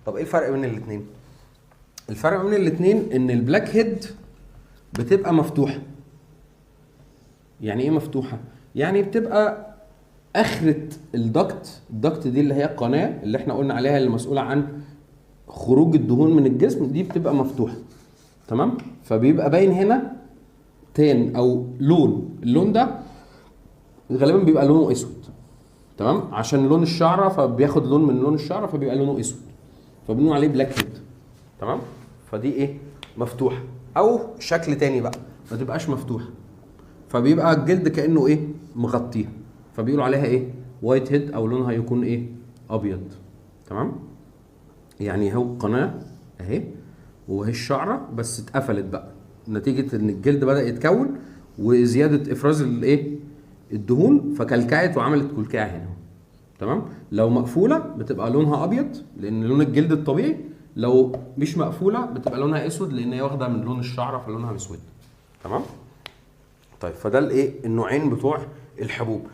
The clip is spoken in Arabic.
طب ايه الفرق بين الاثنين؟ الفرق بين الاثنين ان البلاك هيد بتبقى مفتوحه. يعني ايه مفتوحه؟ يعني بتبقى اخره الدكت دي اللي هي القناه اللي احنا قلنا عليها اللي مسؤوله عن خروج الدهون من الجسم، دي بتبقى مفتوحه. تمام؟ فبيبقى باين هنا تان او لون، اللون ده غالبا بيبقى لونه اسود. تمام؟ عشان لون الشعره فبياخد لون من لون الشعره فبيبقى لونه اسود، فبنقول عليه بلاك هيد. تمام؟ فدي ايه؟ مفتوحه. او شكل تاني بقى ما تبقاش مفتوحه، فبيبقى الجلد كانه ايه؟ مغطيها، فبيقولوا عليها ايه؟ وايت هيد، او لونها يكون ايه؟ ابيض. تمام؟ يعني هو القناه اهي وهي الشعره بس اتقفلت بقى نتيجه ان الجلد بدا يتكون وزياده افراز الايه؟ الدهون، فكلكعت وعملت كلكعه هنا. تمام؟ لو مقفوله بتبقى لونها ابيض لان لون الجلد الطبيعي، لو مش مقفوله بتبقى لونها اسود لان هي واخده من لون الشعره فلونها اسود. تمام؟ طيب فده الايه؟ النوعين بتوع الحبوب.